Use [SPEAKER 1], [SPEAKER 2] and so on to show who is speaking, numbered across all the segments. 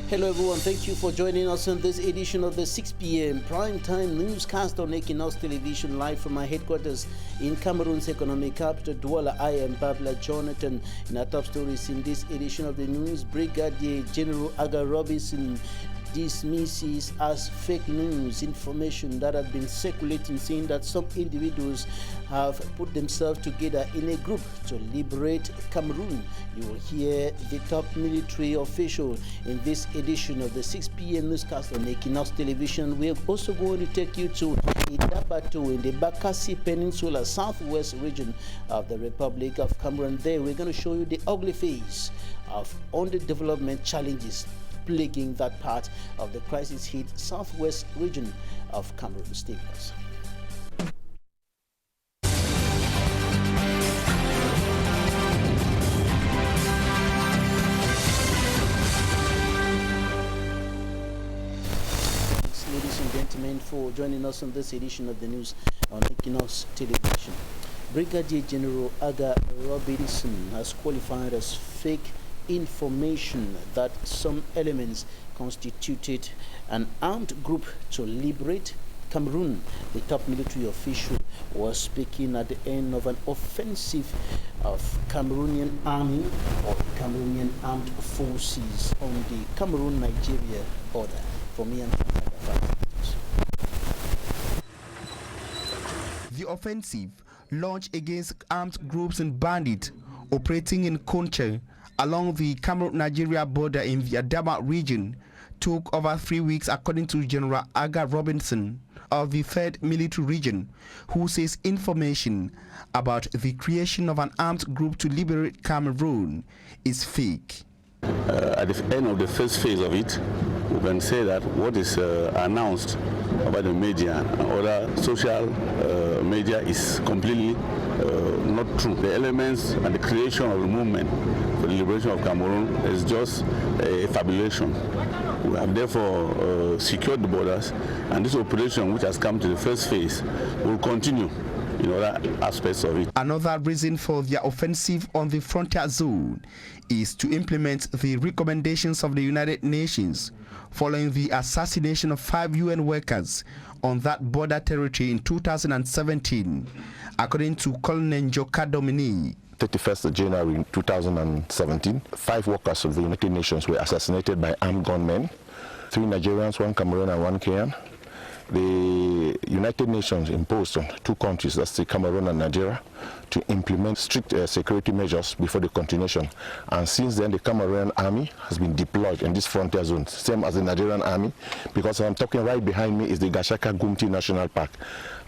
[SPEAKER 1] Hello everyone, thank you for joining us on this edition of the 6 p.m. primetime newscast on Équinoxe Television, live from my headquarters in Cameroon's economic capital, Douala. I am Babla Jonathan. In our top stories in this edition of the news, Brigadier General Aga Robinson dismisses as fake news information that had been circulating, saying that some individuals have put themselves together in a group to liberate Cameroon. You will hear the top military official in this edition of the 6 p.m. newscast on Équinoxe Television. We're also going to take you to Idabato in the Bakassi Peninsula, southwest region of the Republic of Cameroon. There we're going to show you the ugly face of underdevelopment challenges plaguing that part of the crisis-hit southwest region of Cameroon. Stay with us. Thanks, ladies and gentlemen, for joining us on this edition of the news on Équinoxe Television. Brigadier General Aga Robinson has qualified as fake information that some elements constituted an armed group to liberate Cameroon. The top military official was speaking at the end of an offensive of Cameroonian army or Cameroonian armed forces on the Cameroon-Nigeria border. For me and
[SPEAKER 2] the offensive launched against armed groups and bandits operating in Konche along the Cameroon-Nigeria border in the Adama region took over 3 weeks, according to General Aga Robinson of the 3rd Military Region, who says information about the creation of an armed group to liberate Cameroon is fake.
[SPEAKER 3] At the end of the first phase of it, we can say that what is announced by the media and other social media is completely not true. The elements and the creation of the movement for the liberation of Cameroon is just a fabulation. We have therefore secured the borders, and this operation, which has come to the first phase, will continue in other aspects of it.
[SPEAKER 2] Another reason for their offensive on the frontier zone is to implement the recommendations of the United Nations following the assassination of 5 UN workers on that border territory in 2017, according to Colonel Njoka Dominique.
[SPEAKER 4] 31st January 2017, 5 workers of the United Nations were assassinated by armed gunmen, 3 Nigerians, 1 Cameroonian and 1 Kenyan. The United Nations imposed on 2 countries, that's the Cameroon and Nigeria, to implement strict security measures before the continuation. And since then, the Cameroonian army has been deployed in this frontier zone, same as the Nigerian army, because I'm talking right behind me is the Gashaka Gumti National Park.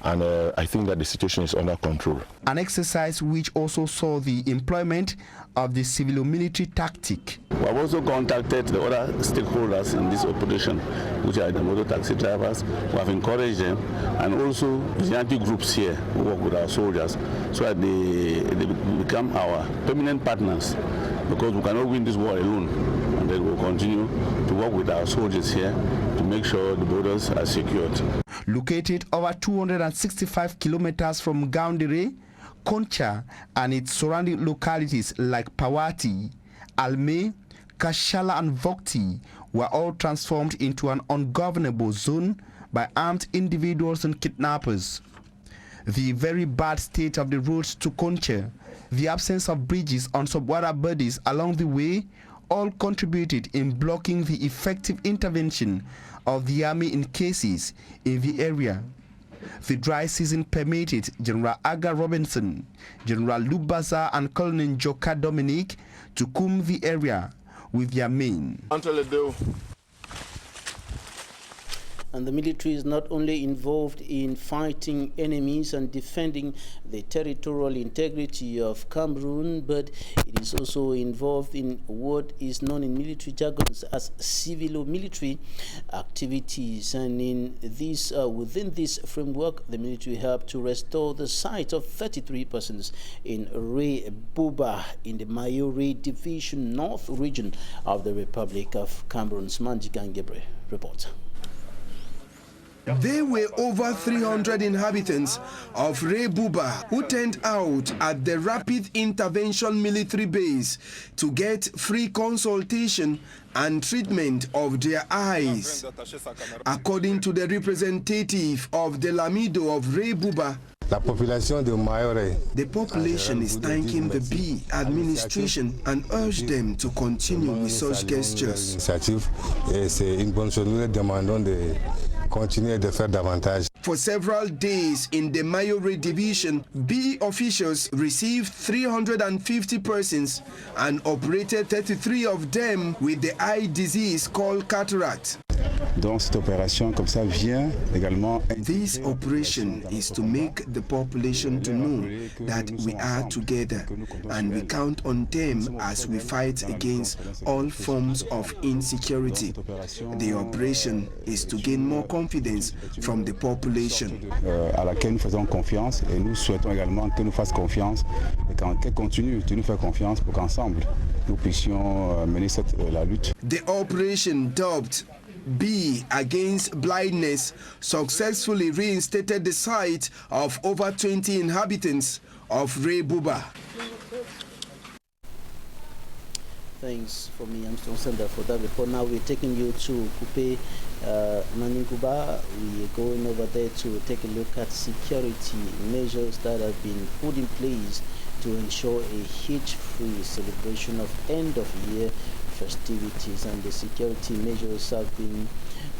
[SPEAKER 4] And I think that the situation is under control.
[SPEAKER 2] An exercise which also saw the employment of the civil-military tactic.
[SPEAKER 3] We have also contacted the other stakeholders in this operation, which are the motor taxi drivers. We have encouraged them, and also vigilante groups here who work with our soldiers, so that they become our permanent partners, because we cannot win this war alone. And then we'll continue to work with our soldiers here to make sure the borders are secured.
[SPEAKER 2] Located over 265 kilometers from Gaundere, Koncha and its surrounding localities like Pawati, Alme, Kashala and Vokti were all transformed into an ungovernable zone by armed individuals and kidnappers. The very bad state of the roads to Koncha, the absence of bridges on subwater bodies along the way, all contributed in blocking the effective intervention of the army in cases in the area. The dry season permitted General Aga Robinson, General Lubaza and Colonel Njoka Dominique to comb the area with their men.
[SPEAKER 1] And the military is not only involved in fighting enemies and defending the territorial integrity of Cameroon, but it is also involved in what is known in military jargons as civil-military activities. And in this, within this framework, the military helped to restore the sight of 33 persons in Re Buba in the Mayore Division North region of the Republic of Cameroon. Manjikan Gebre reports.
[SPEAKER 5] There were over 300 inhabitants of Rebuba who turned out at the Rapid Intervention Military Base to get free consultation and treatment of their eyes. According to the representative of the Lamido of Rebuba, the population is thanking the B administration and urge them to continue with such gestures. For several days in the Mayore division, B officials received 350 persons and operated 33 of them with the eye disease called cataract.
[SPEAKER 6] This
[SPEAKER 5] operation is to make the population to know that we are together and we count on them as we fight against all forms of insecurity. The operation is to gain more confidence from the population.
[SPEAKER 6] À laquelle nous faisons confiance et nous souhaitons également qu'elle nous fasse confiance et qu'elle continue de nous faire confiance pour qu'ensemble nous puissions mener la lutte.
[SPEAKER 5] The operation dubbed B Against Blindness successfully reinstated the sight of over 20 inhabitants of Rebuba.
[SPEAKER 1] Thanks for me, I'm Sonder, for that report. Now we're taking you to Kupe Maninguba. We are going over there to take a look at security measures that have been put in place to ensure a hitch-free celebration of end-of-year festivities, and the security measures have been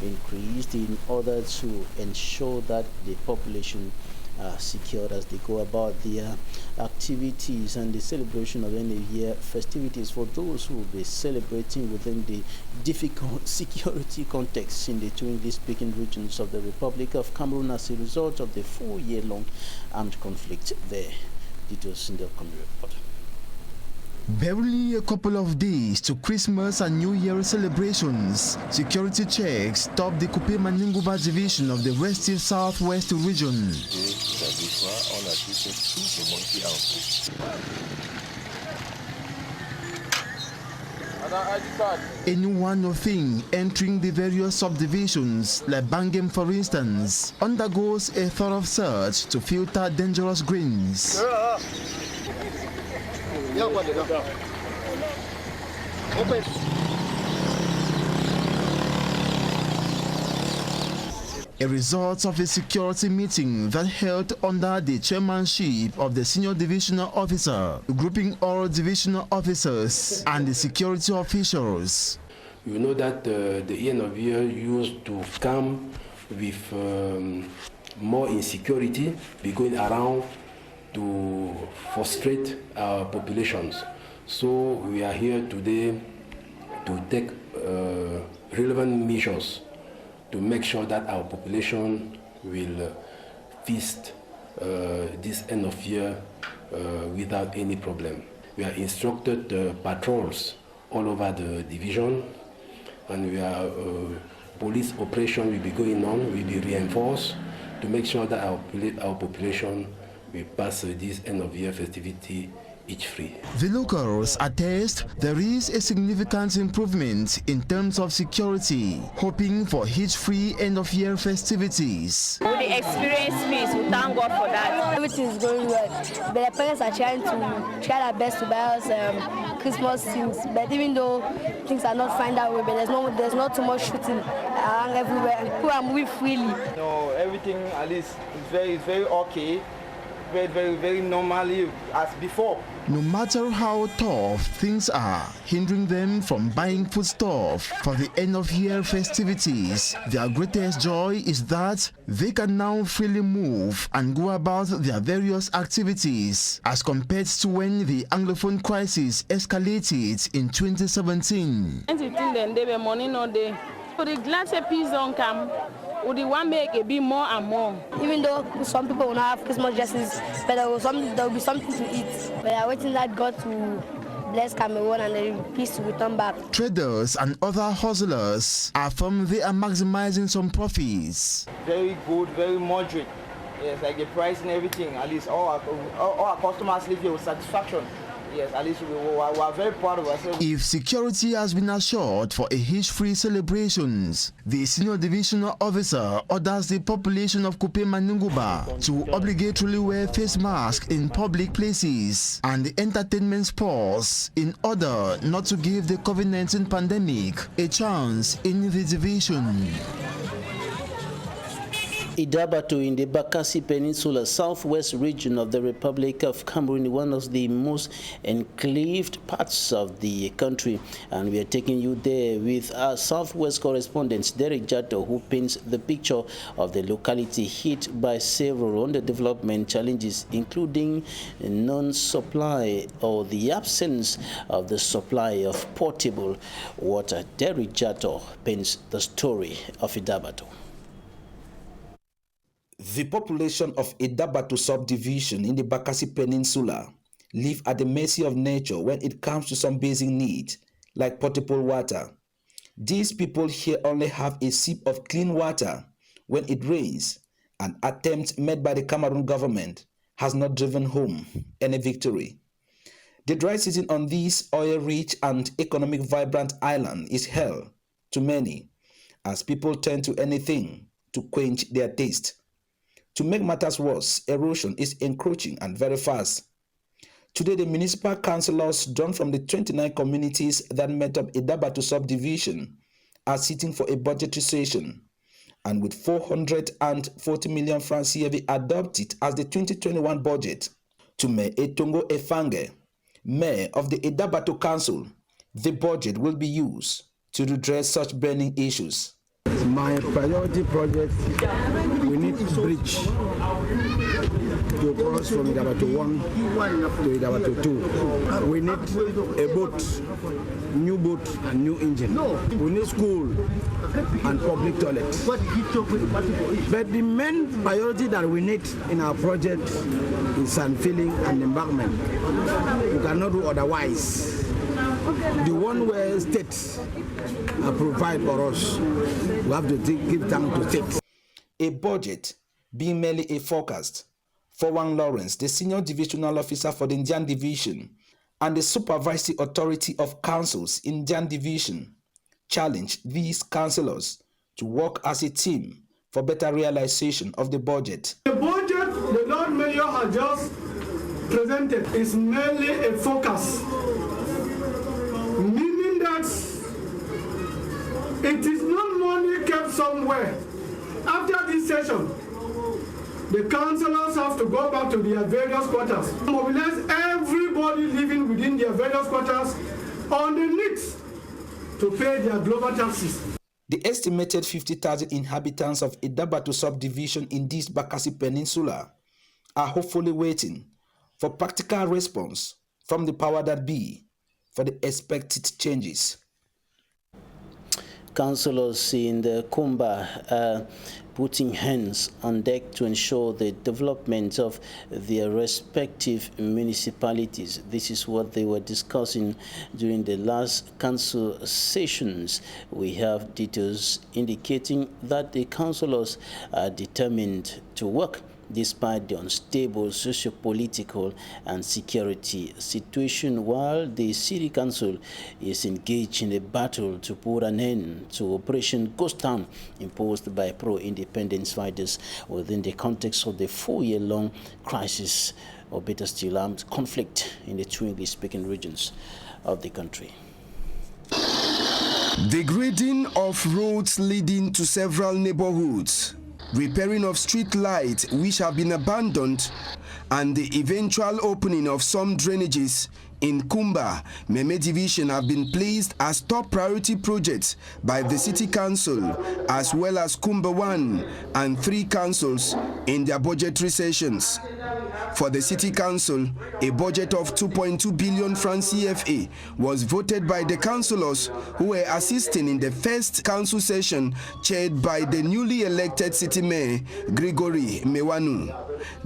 [SPEAKER 1] increased in order to ensure that the population are secured as they go about their activities and the celebration of end of year festivities for those who will be celebrating within the difficult security context in the two English-speaking regions of the Republic of Cameroon as a result of the 4-year-long armed conflict there. Details in the upcoming report.
[SPEAKER 2] Barely a couple of days to Christmas and New Year celebrations, security checks stopped the Kupe Maninguba division of the Restive Southwest region. Anyone or thing entering the various subdivisions, like Bangem for instance, undergoes a thorough search to filter dangerous grains. A result of a security meeting that held under the chairmanship of the senior divisional officer, grouping all divisional officers and the security officials.
[SPEAKER 7] You know that the end of year used to come with more insecurity, be going around to frustrate our populations. So we are here today to take relevant measures to make sure that our population will feast this end of year without any problem. We are instructed patrols all over the division, and we are police operation will be going on, will be reinforced to make sure that our population will pass this end of year festivity hitch-free.
[SPEAKER 2] The locals attest there is a significant improvement in terms of security, hoping for hitch-free end-of-year festivities.
[SPEAKER 8] With the experience piece, we thank God for that. Everything is going well, but the parents are trying their best to buy us Christmas things. But even though things are not fine that way, but there's not too much shooting around everywhere. People are moving freely.
[SPEAKER 9] No, everything at least is very okay. Very normally as before.
[SPEAKER 2] No matter how tough things are, hindering them from buying foodstuff for the end-of-year festivities, their greatest joy is that they can now freely move and go about their various activities, as compared to when the Anglophone crisis escalated in 2017.
[SPEAKER 10] For the glad peace don't come, we want make it be more and more.
[SPEAKER 8] Even though some people will not have Christmas dresses, but there will be something to eat. We are waiting that God to bless Cameroon and the peace to return back.
[SPEAKER 2] Traders and other hustlers are from they are maximizing some profits.
[SPEAKER 9] Very good, very moderate. Yes, like the price and everything. At least all our customers live here with satisfaction. Yes, at least we are very proud of ourselves.
[SPEAKER 2] If security has been assured for a hitch-free celebrations, the senior divisional officer orders the population of Kupe Manunguba to obligatorily wear face masks in public places and the entertainment sports in order not to give the COVID-19 pandemic a chance in the division.
[SPEAKER 1] Idabato in the Bakassi Peninsula, southwest region of the Republic of Cameroon, one of the most enclaved parts of the country. And we are taking you there with our southwest correspondent, Derek Jato, who paints the picture of the locality hit by several underdevelopment challenges, including non-supply or the absence of the supply of potable water. Derek Jato paints the story of Idabato.
[SPEAKER 11] The population of Idabato subdivision in the Bakassi Peninsula live at the mercy of nature when it comes to some basic needs like potable water. These people here only have a sip of clean water when it rains. An attempt made by the Cameroon government has not driven home any victory. The dry season on this oil-rich and economic vibrant island is hell to many, as people turn to anything to quench their taste. To make matters worse, erosion is encroaching and very fast. Today, the municipal councillors drawn from the 29 communities that made up Idabato subdivision are sitting for a budgetary session, and with 440 million francs CFA adopted as the 2021 budget. To Mayor Etongo Efange, Mayor of the Idabato Council, the budget will be used to redress such burning issues.
[SPEAKER 12] My priority project, we need bridge to cross from Idabato 1 to Idabato 2. We need a boat, new boat and new engine. We need school and public toilet. But the main priority that we need in our project is sand filling and embankment. We cannot do otherwise. The one where states provide for us, we have to give time to states.
[SPEAKER 11] A budget being merely a forecast. For Wang Lawrence, the senior divisional officer for the Indian division and the supervisory authority of councils in Indian division, challenged these councillors to work as a team for better realization of the budget.
[SPEAKER 13] The budget the Lord Mayor has just presented is merely a focus, meaning that it is not money kept somewhere. After this session, the councillors have to go back to their various quarters, mobilize everybody living within their various quarters on the needs to pay their global taxes.
[SPEAKER 11] The estimated 50,000 inhabitants of Idabato subdivision in this Bakassi Peninsula are hopefully waiting for practical response from the power that be for the expected changes.
[SPEAKER 1] Councillors in the Kumba are putting hands on deck to ensure the development of their respective municipalities. This is what they were discussing during the last council sessions. We have details indicating that the councillors are determined to work despite the unstable socio-political and security situation, while the city council is engaged in a battle to put an end to Operation Ghost Town imposed by pro-independence fighters within the context of the 4-year-long crisis, or better still, armed conflict in the two English-speaking regions of the country.
[SPEAKER 5] The grading of roads leading to several neighborhoods, repairing of street lights which have been abandoned, and the eventual opening of some drainages in Kumba, Meme Division have been placed as top priority projects by the City Council, as well as Kumba 1 and 3 councils in their budgetary sessions. For the City Council, a budget of 2.2 billion francs CFA was voted by the councillors who were assisting in the first council session chaired by the newly elected City Mayor, Gregory Mewanu.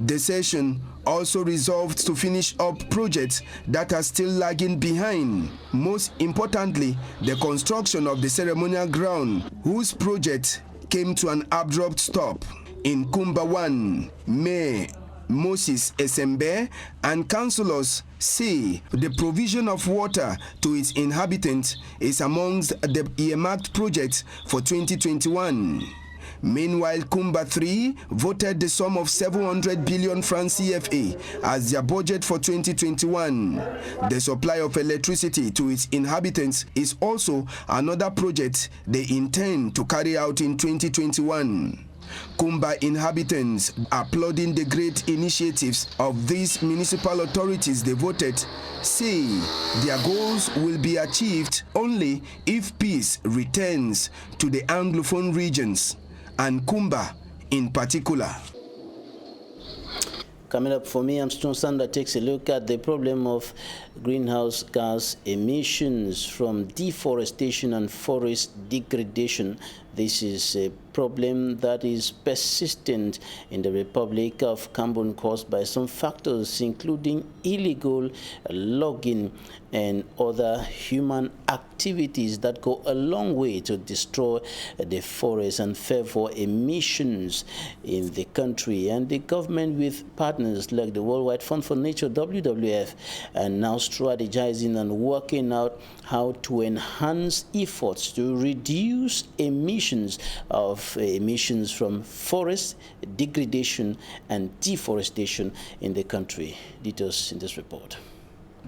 [SPEAKER 5] The session also resolved to finish up projects that are still lagging behind. Most importantly, the construction of the ceremonial ground, whose project came to an abrupt stop. In Kumba 1, Mayor Moses Esembe, and councillors say the provision of water to its inhabitants is amongst the earmarked projects for 2021. Meanwhile, Kumba 3 voted the sum of 700 billion francs CFA as their budget for 2021. The supply of electricity to its inhabitants is also another project they intend to carry out in 2021. Kumba inhabitants applauding the great initiatives of these municipal authorities they voted say their goals will be achieved only if peace returns to the Anglophone regions, and Kumba in particular.
[SPEAKER 1] Coming up for me, I'm Stone Sander takes a look at the problem of greenhouse gas emissions from deforestation and forest degradation. This is a problem that is persistent in the Republic of Cameroon, caused by some factors including illegal logging and other human activities that go a long way to destroy the forest and favor emissions in the country. And the government, with partners like the Worldwide Fund for Nature, WWF, are now strategizing and working out how to enhance efforts to reduce emissions from forest degradation and deforestation in the country. Details in this report.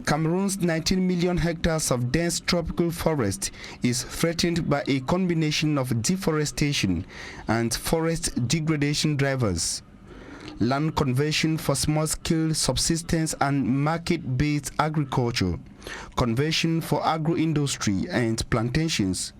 [SPEAKER 2] Cameroon's 19 million hectares of dense tropical forest is threatened by a combination of deforestation and forest degradation drivers. Land conversion for small-scale subsistence and market-based agriculture, conversion for agro-industry and plantations,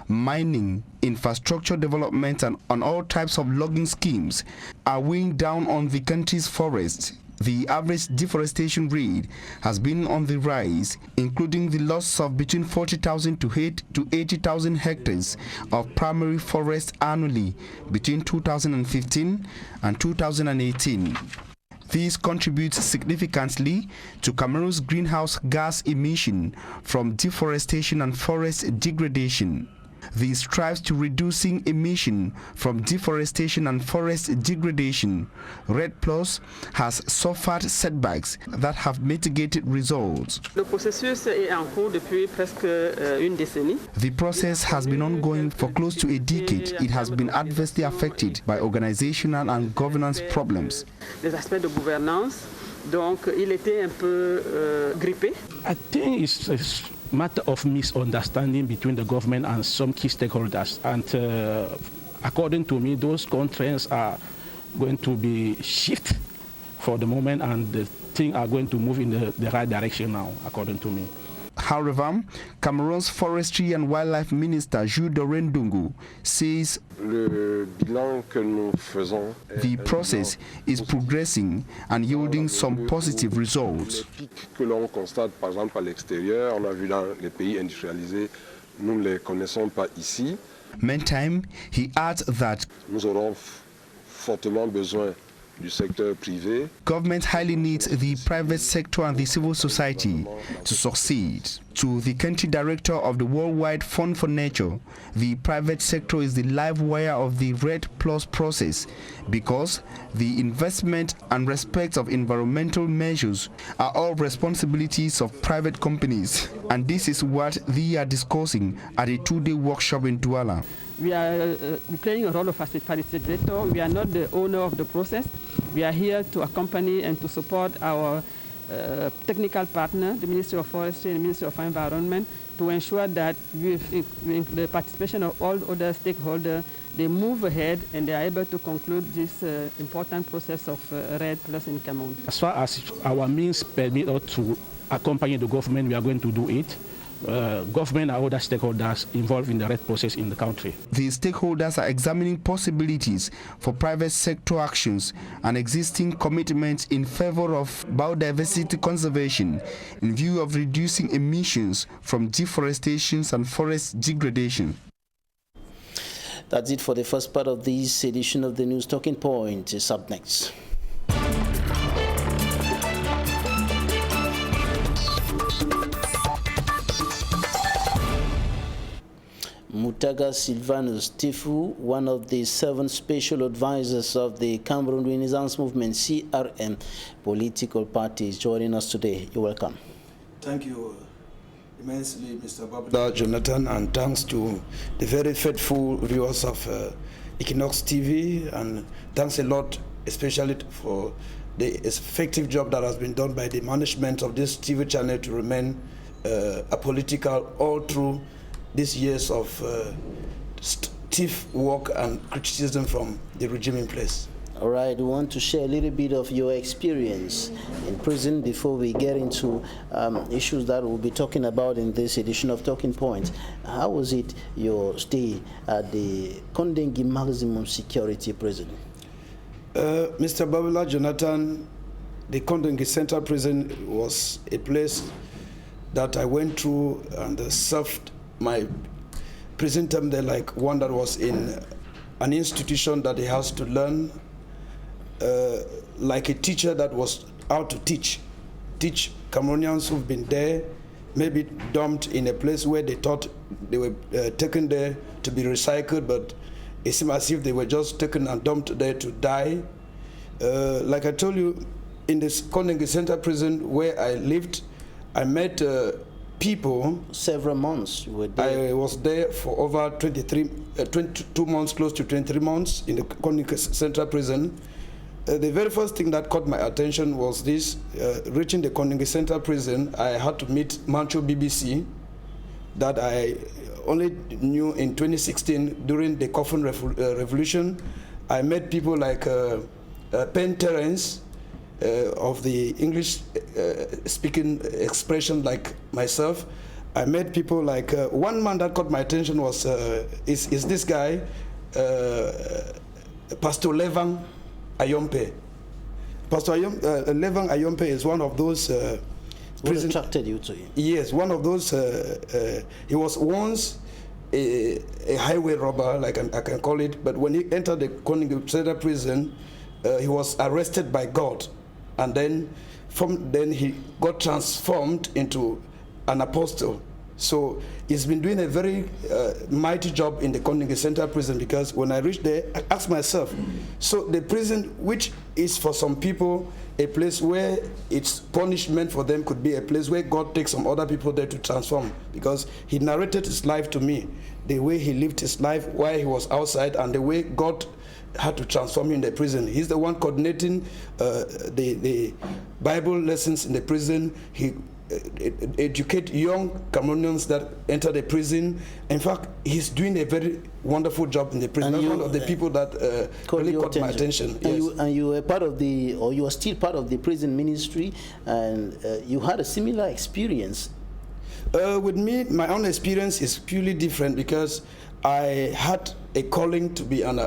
[SPEAKER 2] mining, infrastructure development, and on all types of logging schemes are weighing down on the country's forests. The average deforestation rate has been on the rise, including the loss of between 40,000 to 80,000 hectares of primary forest annually between 2015 and 2018. This contributes significantly to Cameroon's greenhouse gas emission from deforestation and forest degradation. The strives to reducing emission from deforestation and forest degradation, RED Plus, has suffered setbacks that have mitigated results.
[SPEAKER 10] Le processus est en cours depuis presque une décennie.
[SPEAKER 2] The process has been ongoing for close to a decade. It has been adversely affected by organizational and governance problems.
[SPEAKER 10] Les aspects de gouvernance, donc il était un peu grippé.
[SPEAKER 14] I think it's matter of misunderstanding between the government and some key stakeholders, and according to me, those constraints are going to be shift for the moment, and the things are going to move in the right direction now, according to me.
[SPEAKER 2] However, Cameroon's Forestry and Wildlife Minister Jules Dorendungu says the process is progressing and yielding some positive results. Meantime, he adds that government highly needs the private sector and the civil society to succeed. To the country director of the Worldwide Fund for Nature, the private sector is the live wire of the RED Plus process, because the investment and respect of environmental measures are all responsibilities of private companies, and this is what they are discussing at a two-day workshop in Douala.
[SPEAKER 10] We are playing a role of facilitator. We are not the owner of the process. We are here to accompany and to support our technical partner, the Ministry of Forestry and the Ministry of Environment, to ensure that with the participation of all other stakeholders, they move ahead and they are able to conclude this important process of RED Plus in Cameroon.
[SPEAKER 14] As far as our means permit us to accompany the government, we are going to do it. Government and other stakeholders involved in the RED process in the country. The stakeholders are examining possibilities for private sector actions and existing commitments in favor of biodiversity conservation in view of reducing emissions from deforestation and forest degradation.
[SPEAKER 1] That's it for the first part of this edition of the News Talking Point. Is up next. Mutaga Silvanus Tifu, one of the 7 special advisors of the Cameroon Renaissance Movement, CRM political party, is joining us today. You're welcome.
[SPEAKER 15] Thank you immensely, Mr. Babla Jonathan, and thanks to the very faithful viewers of Équinoxe TV, and thanks a lot, especially for the effective job that has been done by the management of this TV channel to remain apolitical all through these years of stiff work and criticism from the regime in place.
[SPEAKER 1] All right, we want to share a little bit of your experience in prison before we get into issues that we'll be talking about in this edition of Talking Points. How was it your stay at the Kondengi Maximum Security Prison?
[SPEAKER 15] Mr. Babula Jonathan, the Kondengi Central Prison was a place that I went through and served my prison term there like one that was in an institution that he has to learn, like a teacher that was out to teach Cameroonians who've been there, maybe dumped in a place where they thought they were taken there to be recycled, but it seemed as if they were just taken and dumped there to die. Like I told you, in this Kondengi Central Prison where I lived, I met people. Several months you were there. I was there for over 22 months, close to 23 months in the Kondengi Central Prison. The very first thing that caught my attention was this. Reaching the Kondengi Central Prison, I had to meet Mancho BBC that I only knew in 2016 during the Coffin Revolution. I met people like Pen Terence, of the English speaking expression like myself. I met people like one man that caught my attention was is this guy Pastor Levang Ayompe. Pastor Levang Ayompe is one of those what attracted you to him? Yes, one of those he was once a highway robber, like I can call it, but when he entered the Kondengi Central Prison, he was arrested by God. And then from then he got transformed into an apostle. So he's been doing a very mighty job in the Kondengi Central Prison, because when I reached there, I asked myself, so the prison, which is for some people a place where its punishment for them could be a place where God takes some other people there to transform, because he narrated his life to me, the way he lived his life while he was outside and the way God had to transform him in the prison. He's the one coordinating the Bible lessons in the prison. He educate young Cameroonians that enter the prison. In fact, he's doing a very wonderful job in the prison. That's one of the people that really caught my attention. And you were part of the, or you are still part of the prison ministry, and you had a similar experience. With me, my own experience is purely different, because I had a calling to be an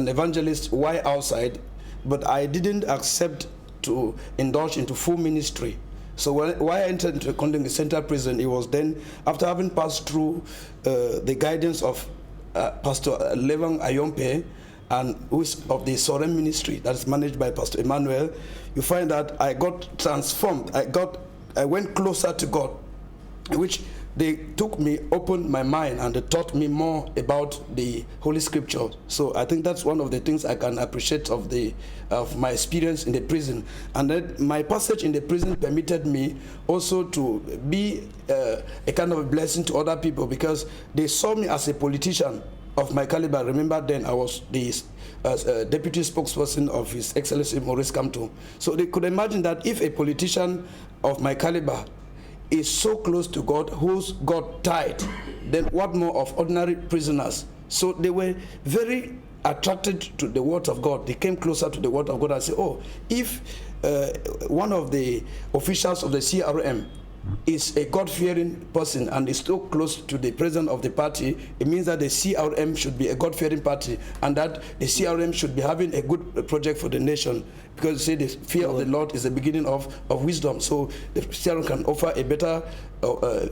[SPEAKER 15] evangelist while outside, but I didn't accept to indulge into full ministry. So when I entered into the Kondengi Central Prison, it was then, after having passed through the guidance of Pastor Levang Ayompe, and who is of the Sorem ministry that is managed by Pastor Emmanuel, you find that I got transformed. I went closer to God, which they took me, opened my mind, and they taught me more about the Holy Scripture. So I think that's one of the things I can appreciate of my experience in the prison. And then my passage in the prison permitted me also to be a kind of a blessing to other people, because they saw me as a politician of my caliber. Remember then I was the deputy spokesperson of His Excellency Maurice Kamto. So they could imagine that if a politician of my caliber is so close to God, whose God died, then what more of ordinary prisoners? So they were very attracted to the word of God. They came closer to the word of God and said, oh, if one of the officials of the CRM is a God-fearing person and is so close to the president of the party, it means that the CRM should be a God-fearing party, and that the CRM should be having a good project for the nation, because say the fear of the Lord is the beginning of wisdom. So the CRM can offer a better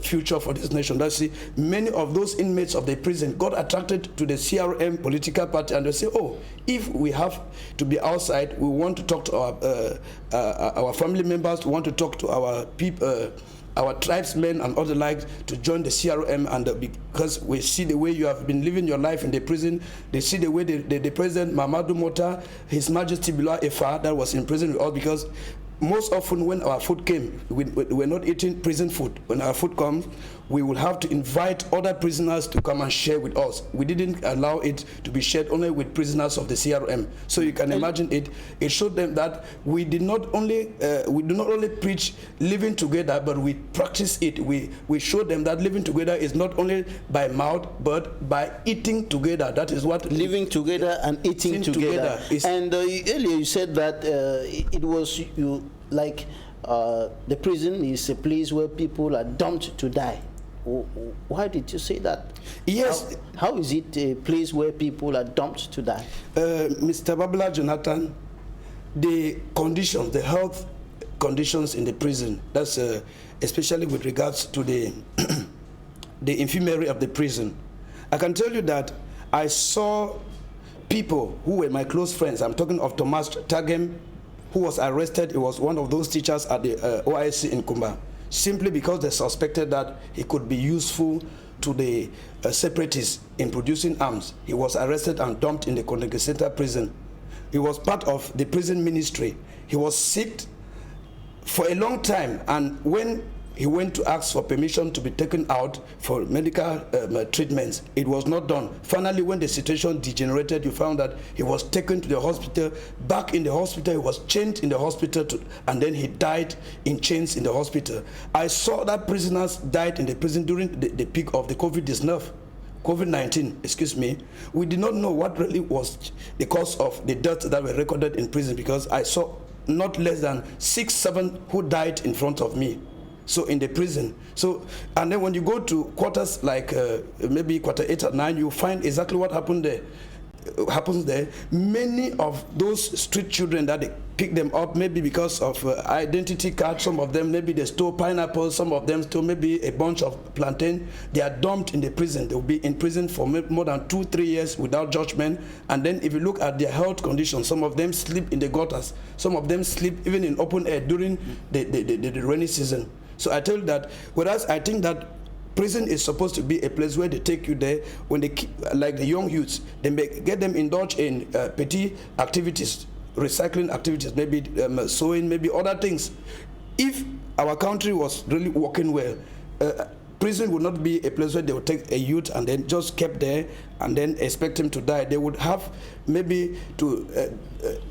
[SPEAKER 15] future for this nation. That's see, many of those inmates of the prison got attracted to the CRM political party, and they say, oh, if we have to be outside, we want to talk to our family members, we want to talk to our people, our tribesmen and other like to join the CRM, and because we see the way you have been living your life in the prison, they see the way the President Mamadou Mota, His Majesty Bilal Efa, that was in prison with us, because most often when our food came, we're not eating prison food. When our food comes, we will have to invite other prisoners to come and share with us. We didn't allow it to be shared only with prisoners of the CRM. So you can imagine it showed them that we do not only preach living together, but we practice it. We showed them that living together is not only by mouth, but by eating together. That is what
[SPEAKER 1] living together and eating together. And earlier you said that it was the prison is a place where people are dumped to die. Why did you say that?
[SPEAKER 15] Yes.
[SPEAKER 1] How is it a place where people are dumped to die?
[SPEAKER 15] Mr. Babala Jonathan, the conditions, the health conditions in the prison, that's especially with regards to the the infirmary of the prison. I can tell you that I saw people who were my close friends. I'm talking of Thomas Tagem, who was arrested. He was one of those teachers at the OIC in Kumba, simply because they suspected that he could be useful to the separatists in producing arms. He was arrested and dumped in the Équinoxe Center prison. He was part of the prison ministry. He was sick for a long time, and when he went to ask for permission to be taken out for medical treatments, it was not done. Finally, when the situation degenerated, you found that he was taken to the hospital. Back in the hospital, he was chained in the hospital, and then he died in chains in the hospital. I saw that prisoners died in the prison during the peak of the COVID-19, excuse me. We did not know what really was the cause of the deaths that were recorded in prison, because I saw not less than 6, 7 who died in front of me. So in the prison. So, and then when you go to quarters like maybe quarter 8 or 9, you find exactly what happened there. Happens there. Many of those street children that they pick them up, maybe because of identity cards. Some of them maybe they stole pineapples. Some of them stole maybe a bunch of plantain. They are dumped in the prison. They will be in prison for more than 2-3 years without judgment. And then if you look at their health conditions, some of them sleep in the gutters. Some of them sleep even in open air during the rainy season. So I tell you that, whereas I think that prison is supposed to be a place where they take you there when they keep, like the young youths, they get them indulged in petty activities, recycling activities, maybe sewing, maybe other things. If our country was really working well, prison would not be a place where they would take a youth and then just kept there and then expect him to die. They would have maybe to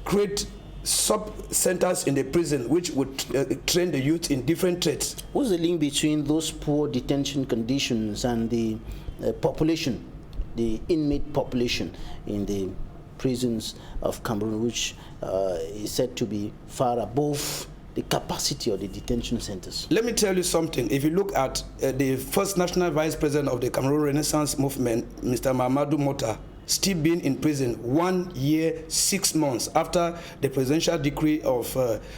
[SPEAKER 15] create sub-centers in the prison which would train the youth in different trades.
[SPEAKER 1] What's the link between those poor detention conditions and the population, the inmate population in the prisons of Cameroon, which is said to be far above the capacity of the detention centers?
[SPEAKER 15] Let me tell you something. If you look at the first national vice president of the Cameroon Renaissance Movement, Mr. Mamadou Mota, still being in prison 1 year, 6 months after the presidential decree of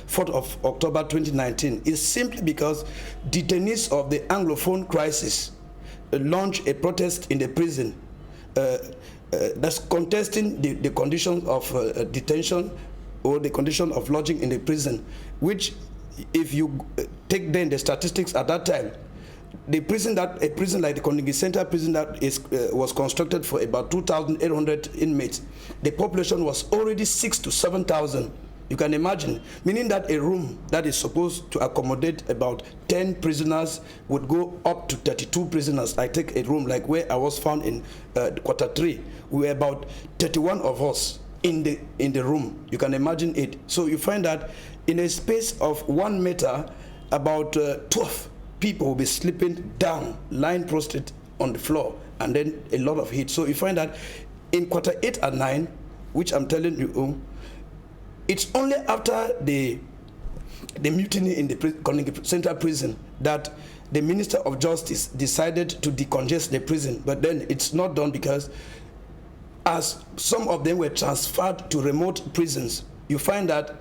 [SPEAKER 15] 4th of October 2019 is simply because detainees of the Anglophone crisis launched a protest in the prison that's contesting the conditions of detention or the condition of lodging in the prison, which if you take then the statistics at that time, a prison like the Équinoxe Center prison that was constructed for about 2,800 inmates, the population was already 6,000 to 7,000. You can imagine, meaning that a room that is supposed to accommodate about 10 prisoners would go up to 32 prisoners. I take a room like where I was found in quarter 3. We were about 31 of us in the room. You can imagine it. So you find that in a space of 1 meter, about 12 people will be sleeping down, lying prostrate on the floor, and then a lot of heat. So you find that in quarter 8 and 9, which I'm telling you, it's only after the mutiny in the Équinoxe Center prison that the Minister of Justice decided to decongest the prison. But then it's not done because as some of them were transferred to remote prisons, you find that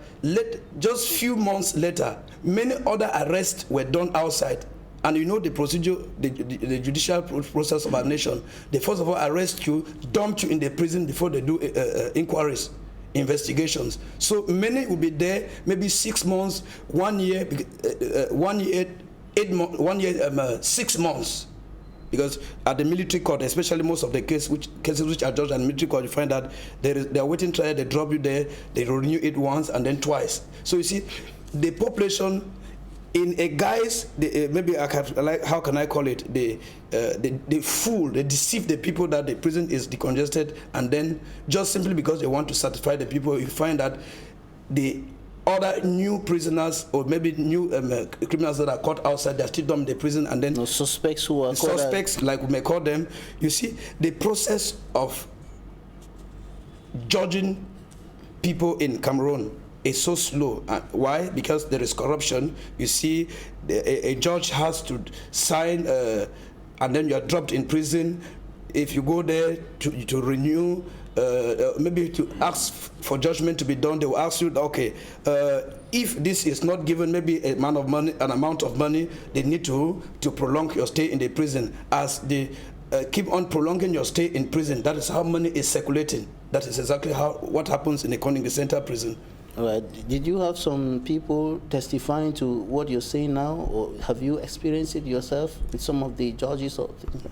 [SPEAKER 15] just few months later, many other arrests were done outside. And you know the procedure, the judicial process of our nation. They first of all arrest you, dump you in the prison before they do inquiries, investigations. So many will be there, maybe 6 months, 1 year, 1 year, 6 months. Because at the military court, especially most of the cases which are judged at the military court, you find that they are waiting trial, they drop you there, they renew it once and then twice. So you see, the population in a guise, maybe how can I call it? They fool, they deceive the people that the prison is decongested, and then just simply because they want to satisfy the people, you find that the other new prisoners or maybe new criminals that are caught outside, they're still done in the prison, and then
[SPEAKER 1] suspects who are
[SPEAKER 15] suspects, like we may call them. You see, the process of judging people in Cameroon is so slow. Why? Because there is corruption. You see, a judge has to sign, and then you are dropped in prison. If you go there to renew, maybe to ask for judgment to be done, they will ask you, okay, if this is not given, maybe an amount of money, they need to prolong your stay in the prison. As they keep on prolonging your stay in prison, that is how money is circulating. That is exactly what happens in the Équinoxe Center prison.
[SPEAKER 1] All right. Did you have some people testifying to what you're saying now, or have you experienced it yourself with some of the judges or things like that?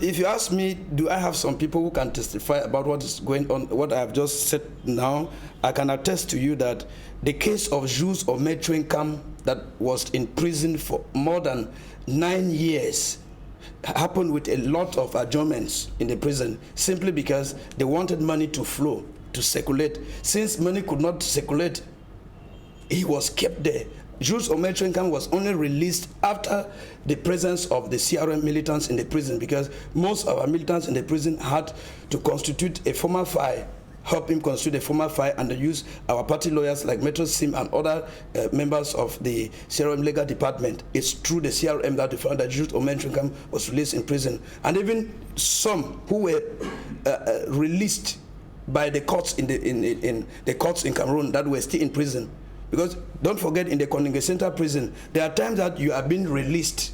[SPEAKER 15] If you ask me, do I have some people who can testify about what is going on, what I have just said now, I can attest to you that the case of Jules Ometrenkam that was in prison for more than 9 years happened with a lot of adjournments in the prison, simply because they wanted money to flow, to circulate. Since money could not circulate, he was kept there. Jules Ometrenkam was only released after the presence of the CRM militants in the prison, because most of our militants in the prison had to constitute a formal file, help him constitute a formal file, and use our party lawyers like Metro Sim and other members of the CRM legal department. It's through the CRM that we found that Jules Ometrenkam was released in prison. And even some who were released by the courts in the courts in Cameroon that were still in prison. Because don't forget, in the Équinoxe Center prison, there are times that you are being released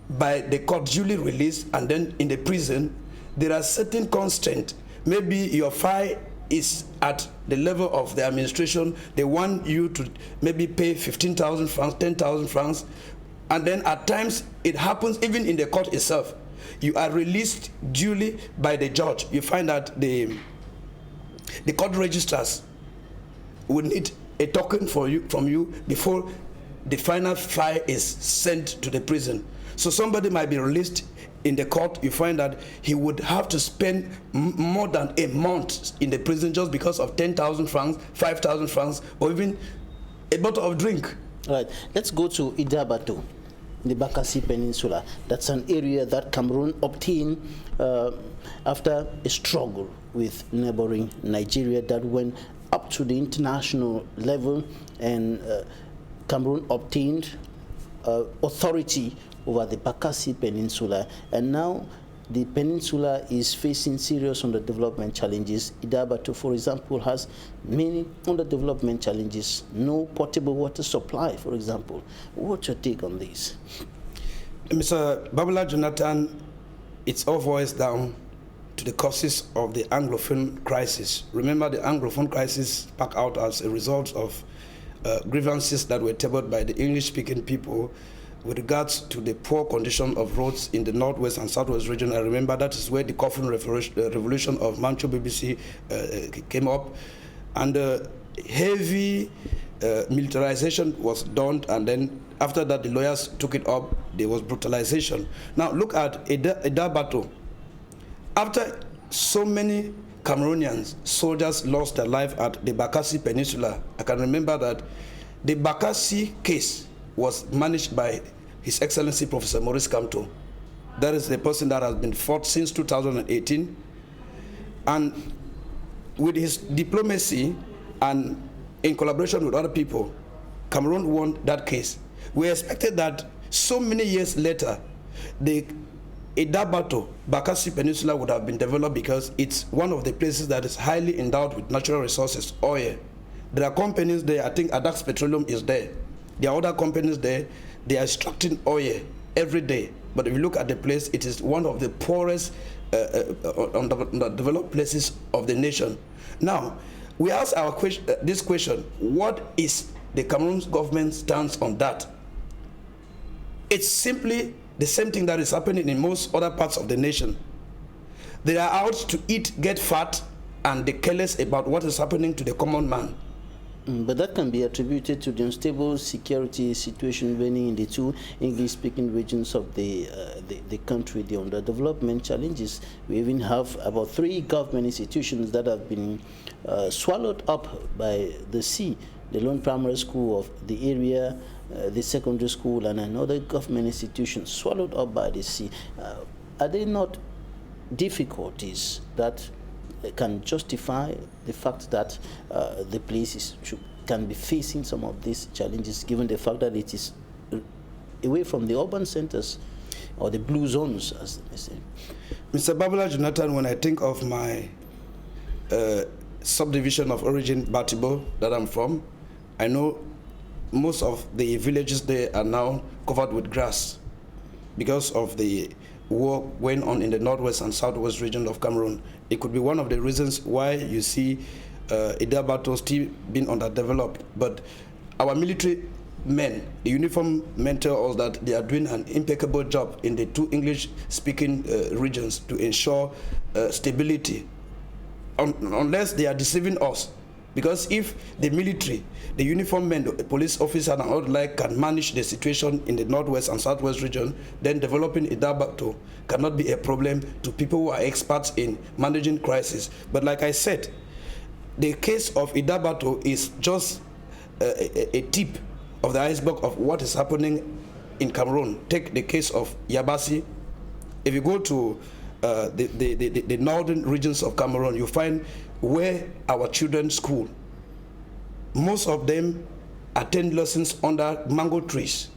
[SPEAKER 15] by the court, duly released, and then in the prison, there are certain constraints. Maybe your file is at the level of the administration. They want you to maybe pay 15,000 francs, 10,000 francs, and then at times it happens even in the court itself. You are released duly by the judge. You find that the court registrars will need a token from you before the final file is sent to the prison. So somebody might be released in the court. You find that he would have to spend more than a month in the prison just because of 10,000 francs, 5,000 francs, or even a bottle of drink.
[SPEAKER 1] All right, let's go to Idabato, the Bakassi Peninsula. That's an area that Cameroon obtained after a struggle with neighboring Nigeria that went up to the international level, and Cameroon obtained authority over the Bakassi Peninsula, and now the peninsula is facing serious underdevelopment challenges. Idabato, for example, has many underdevelopment challenges. No potable water supply, for example. What's your take on this?
[SPEAKER 15] Mr. Babala Jonathan, it's all voice down to the causes of the Anglophone crisis. Remember, the Anglophone crisis sparked out as a result of grievances that were tabled by the English-speaking people with regards to the poor condition of roads in the northwest and southwest region. I remember that is where the coffin revolution of Mancho BBC came up, and heavy militarization was done, and then after that the lawyers took it up. There was brutalization. Now look at Idabato. After so many Cameroonians, soldiers lost their life at the Bakassi Peninsula, I can remember that the Bakassi case was managed by His Excellency Professor Maurice Kamto. That is the person that has been fought since 2018. And with his diplomacy and in collaboration with other people, Cameroon won that case. We expected that so many years later, the Idabato, Bakassi Peninsula would have been developed, because it's one of the places that is highly endowed with natural resources, oil. There are companies there. I think Adax Petroleum is there. There are other companies there. They are extracting oil every day. But if you look at the place, it is one of the poorest underdeveloped places of the nation. Now, we ask this question: what is the Cameroon government stance on that? It's simply the same thing that is happening in most other parts of the nation. They are out to eat, get fat, and they care less about what is happening to the common man.
[SPEAKER 1] But that can be attributed to the unstable security situation reigning in the two English-speaking regions of the country, the underdevelopment challenges. We even have about 3 government institutions that have been swallowed up by the sea. The Lone Primary School of the area, the secondary school, and another government institution swallowed up by the sea. Are they not difficulties that can justify the fact that the place can be facing some of these challenges, given the fact that it is away from the urban centers or the blue zones, as they say?
[SPEAKER 15] Mr. Babula Jonathan, when I think of my subdivision of origin, Batibo, that I'm from, I know most of the villages there are now covered with grass because of the war going on in the northwest and southwest region of Cameroon. It could be one of the reasons why you see Idabato still being underdeveloped. But our military men, the uniform men, tell us that they are doing an impeccable job in the 2 English-speaking regions to ensure stability, unless they are deceiving us. Because if the military, the uniform men, the police officer and all like can manage the situation in the northwest and southwest region, then developing Idabato cannot be a problem to people who are experts in managing crisis. But like I said, the case of Idabato is just a tip of the iceberg of what is happening in Cameroon. Take the case of Yabasi. If you go to the northern regions of Cameroon, you find where our children school. Most of them attend lessons under mango trees.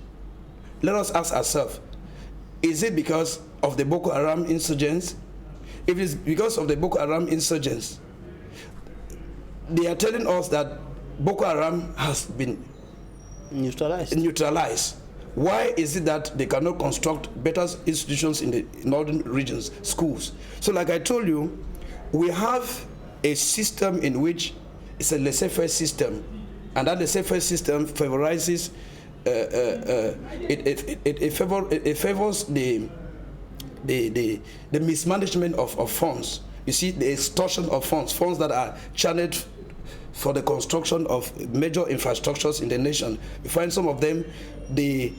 [SPEAKER 15] Let us ask ourselves, is it because of the Boko Haram insurgents? If it's because of the Boko Haram insurgents, they are telling us that Boko Haram has been neutralized. Why is it that they cannot construct better institutions in the northern regions, schools? So like I told you, we have a system in which it's a laissez-faire system, and that laissez-faire system favorizes, it favors the mismanagement of funds. You see, the extortion of funds that are channeled for the construction of major infrastructures in the nation. You find some of them, they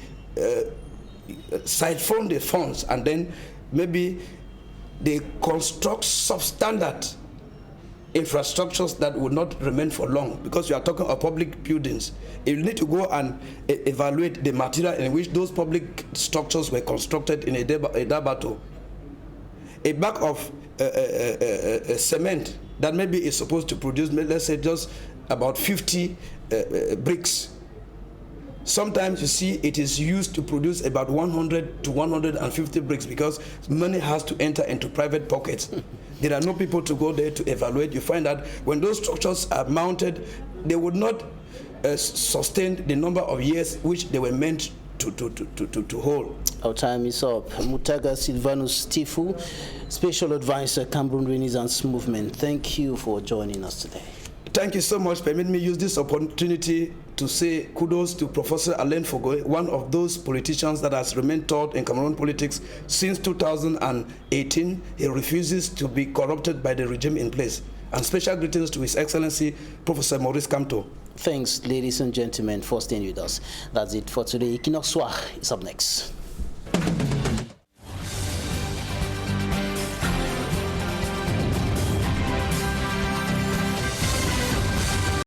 [SPEAKER 15] siphon the funds, and then maybe they construct substandard infrastructures that will not remain for long, because you are talking of public buildings. You need to go and evaluate the material in which those public structures were constructed in Idabato. A bag of cement that maybe is supposed to produce, let's say, just about 50 bricks. Sometimes you see it is used to produce about 100 to 150 bricks, because money has to enter into private pockets. There are no people to go there to evaluate. You find that when those structures are mounted, they would not sustain the number of years which they were meant to hold.
[SPEAKER 1] Our time is up. Mutaga Silvanus Tifu, Special Advisor, Cameroon Renaissance Movement. Thank you for joining us today.
[SPEAKER 15] Thank you so much. Permit me use this opportunity to say kudos to Professor Alain Fogoy, one of those politicians that has remained taught in Cameroon politics since 2018. He refuses to be corrupted by the regime in place. And special greetings to His Excellency, Professor Maurice Kamto.
[SPEAKER 1] Thanks, ladies and gentlemen, for staying with us. That's it for today. Équinoxe is up next.